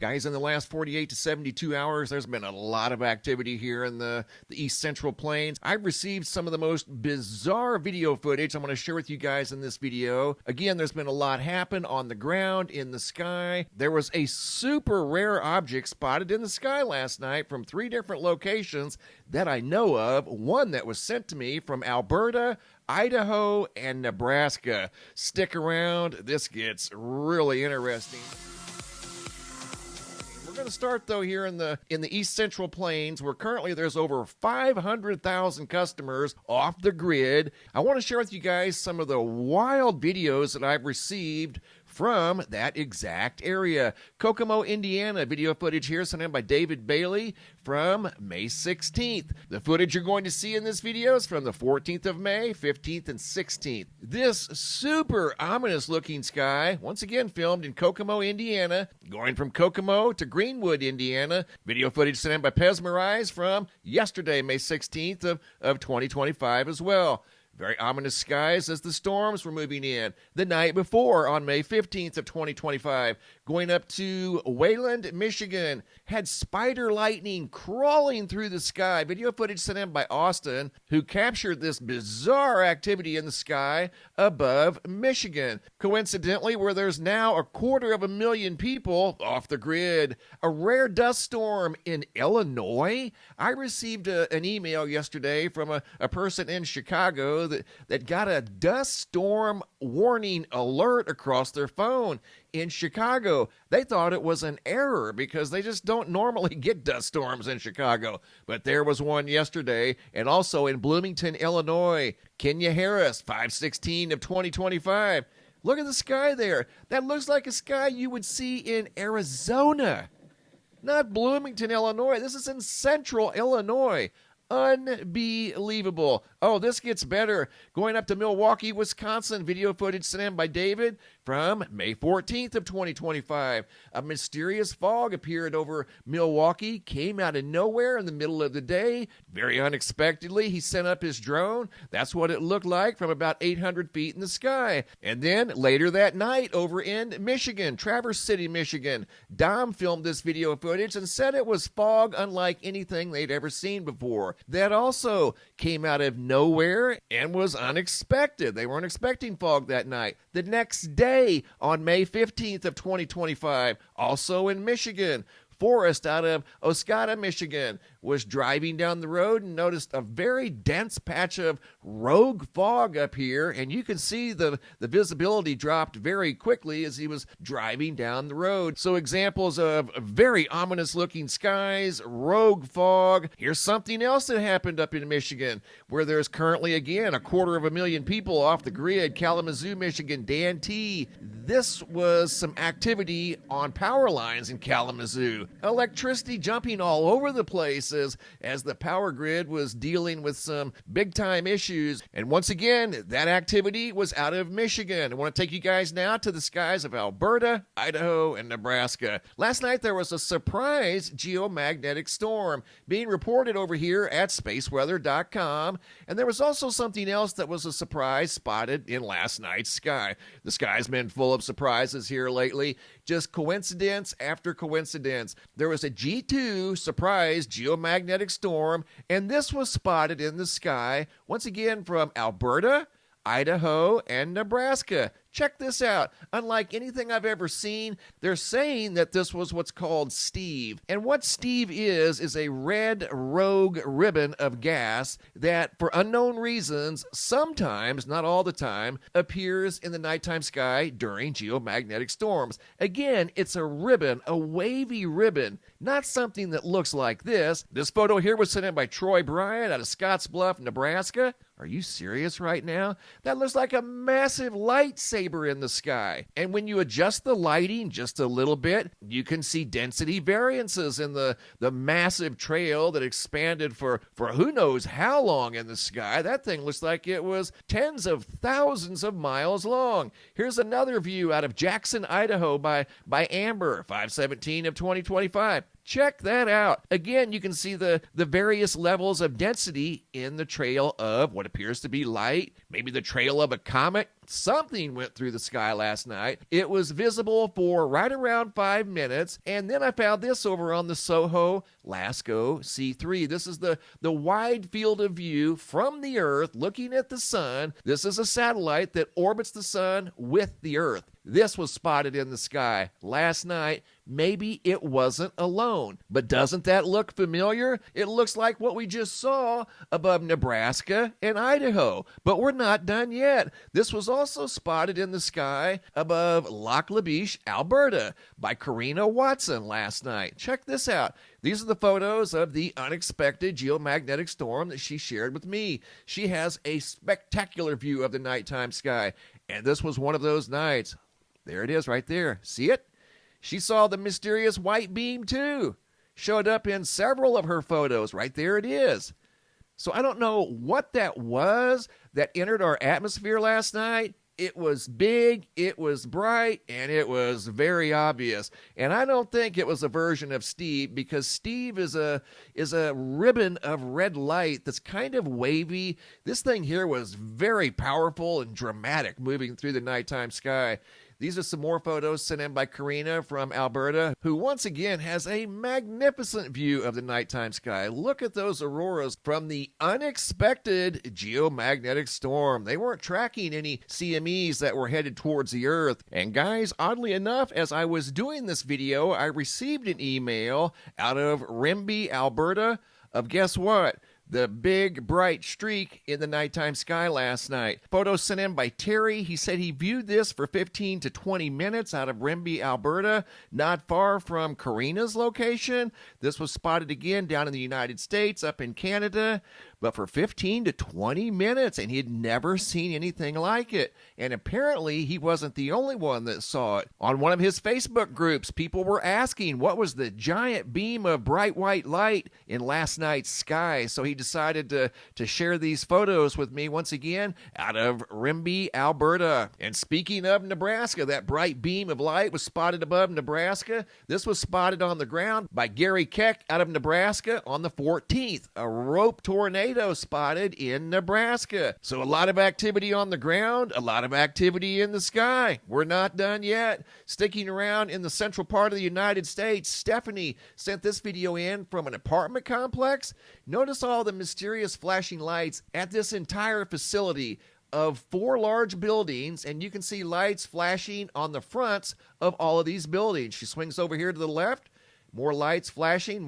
Guys, in the last 48 to 72 hours, there's been a lot of activity here in the East Central Plains. I've received some of the most bizarre video footage I'm going to share with you guys in this video. Again, there's been a lot happen on the ground, in the sky. There was a super rare object spotted in the sky last night from 3 different locations that I know of. One that was sent to me from Alberta, Idaho, and Nebraska. Stick around. This gets really interesting. We're going to start, though, here in the East Central Plains, where currently there's over 500,000 customers off the grid. I want to share with you guys some of the wild videos that I've received from that exact area. Kokomo, Indiana, video footage here sent in by David Bailey from May 16th. The footage you're going to see in this video is from the 14th of May, 15th, and 16th. This super ominous looking sky, once again filmed in Kokomo, Indiana, going from Kokomo to Greenwood, Indiana. Video footage sent in by Pesmerize from yesterday, May 16th of 2025 as well. Very ominous skies as the storms were moving in. The night before, on May 15th of 2025, going up to Wayland, Michigan, had spider lightning crawling through the sky. Video footage sent in by Austin, who captured this bizarre activity in the sky above Michigan. Coincidentally, where there's now 250,000 people off the grid. A rare dust storm in Illinois. I received an email yesterday from a person in Chicago that got a dust storm warning alert across their phone in Chicago. They thought it was an error because they just don't normally get dust storms in Chicago. But there was one yesterday, and also in Bloomington, Illinois. Kenya Harris, 5/16 of 2025. Look at the sky there. That looks like a sky you would see in Arizona. Not Bloomington, Illinois. This is in central Illinois. Unbelievable. Oh, this gets better. Going up to Milwaukee, Wisconsin. Video footage sent in by David from May 14th of 2025. A mysterious fog appeared over Milwaukee, came out of nowhere in the middle of the day. Very unexpectedly, he sent up his drone. That's what it looked like from about 800 feet in the sky. And then later that night over in Michigan, Traverse City, Michigan, Dom filmed this video footage and said it was fog unlike anything they'd ever seen before. That also came out of nowhere and was unexpected. They weren't expecting fog that night. The next day, on May 15th of 2025, also in Michigan, Forrest out of Oscoda, Michigan, was driving down the road and noticed a very dense patch of rogue fog up here, and you can see the visibility dropped very quickly as he was driving down the road. So examples of very ominous looking skies, rogue fog. Here's something else that happened up in Michigan, where there's currently, again, 250,000 people off the grid. Kalamazoo, Michigan, Dan T. This was some activity on power lines in Kalamazoo. Electricity jumping all over the place as the power grid was dealing with some big-time issues. And once again, that activity was out of Michigan. I want to take you guys now to the skies of Alberta, Idaho, and Nebraska. Last night, there was a surprise geomagnetic storm being reported over here at spaceweather.com. And there was also something else that was a surprise spotted in last night's sky. The sky's been full of surprises here lately. Just coincidence after coincidence. There was a G2 surprise geomagnetic storm, and this was spotted in the sky, once again from Alberta, Idaho, and Nebraska. Check this out. Unlike anything I've ever seen, they're saying that this was what's called Steve. And what Steve is a red rogue ribbon of gas that, for unknown reasons, sometimes, not all the time, appears in the nighttime sky during geomagnetic storms. Again, it's a ribbon, a wavy ribbon, not something that looks like this. This photo here was sent in by Troy Bryant out of Scottsbluff, Nebraska. Are you serious right now? That looks like a massive lightsaber in the sky. And when you adjust the lighting just a little bit, you can see density variances in the massive trail that expanded for who knows how long in the sky. That thing looks like it was tens of thousands of miles long. Here's another view out of Jackson, Idaho by Amber, 5/17 of 2025. Check that out. Again, you can see the various levels of density in the trail of what appears to be light, maybe the trail of a comet. something went through the sky last night. It was visible for right around 5 minutes, and then I found this over on the Soho Lasco C3. This is the wide field of view from the Earth looking at the sun. This is a satellite that orbits the sun with the Earth. This was spotted in the sky last night. Maybe it wasn't alone. But doesn't that look familiar? It looks like what we just saw above Nebraska and Idaho. But we're not done yet. This was also spotted in the sky above Lac La Biche, Alberta, by Karina Watson last night. Check this out. These are the photos of the unexpected geomagnetic storm that she shared with me. She has a spectacular view of the nighttime sky, and this was one of those nights. There it is right there. See it? She saw the mysterious white beam too. Showed up in several of her photos. Right there it is. So I don't know what that was that entered our atmosphere last night. It was big, it was bright, and it was very obvious. And I don't think it was a version of Steve, because Steve is a ribbon of red light that's kind of wavy. This thing here was very powerful and dramatic moving through the nighttime sky. These are some more photos sent in by Karina from Alberta, who once again has a magnificent view of the nighttime sky. Look at those auroras from the unexpected geomagnetic storm. They weren't tracking any CMEs that were headed towards the Earth. And guys, oddly enough, as I was doing this video, I received an email out of Rimbey, Alberta, of guess what? The big bright streak in the nighttime sky last night. Photos sent in by Terry. He said he viewed this for 15 to 20 minutes out of Rimbey, Alberta, not far from Karina's location. This was spotted again down in the United States, up in Canada, but for 15 to 20 minutes, and he had never seen anything like it. And apparently he wasn't the only one that saw it. On one of his Facebook groups, people were asking what was the giant beam of bright white light in last night's sky. So he decided to share these photos with me once again out of Rimbey, Alberta. And speaking of Nebraska, that bright beam of light was spotted above Nebraska. This was spotted on the ground by Gary Keck out of Nebraska on the 14th. A rope tornado spotted in Nebraska. So a lot of activity on the ground, a lot of activity in the sky. We're not done yet. Sticking around in the central part of the United States, Stephanie sent this video in from an apartment complex. Notice all the mysterious flashing lights at this entire facility of 4 large buildings, and you can see lights flashing on the fronts of all of these buildings. She swings over here to the left. More lights flashing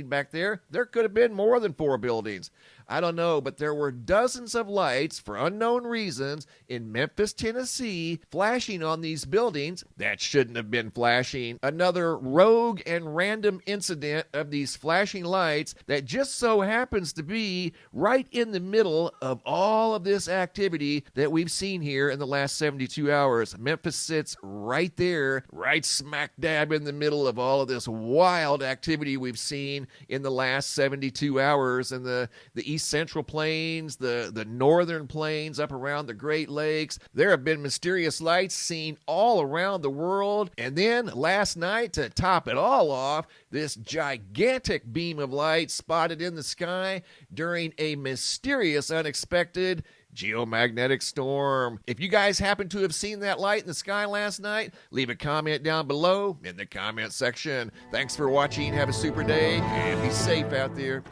back there. There could have been more than 4 buildings. I don't know, but there were dozens of lights for unknown reasons in Memphis, Tennessee, flashing on these buildings that shouldn't have been flashing. Another rogue and random incident of these flashing lights that just so happens to be right in the middle of all of this activity that we've seen here in the last 72 hours. Memphis sits right there, right smack dab in the middle of all of this wild activity we've seen in the last 72 hours, and the East Central Plains, the Northern Plains up around the Great Lakes. There have been mysterious lights seen all around the world. And then last night, to top it all off, this gigantic beam of light spotted in the sky during a mysterious, unexpected geomagnetic storm. If you guys happen to have seen that light in the sky last night, leave a comment down below in the comment section. Thanks for watching. Have a super day and be safe out there.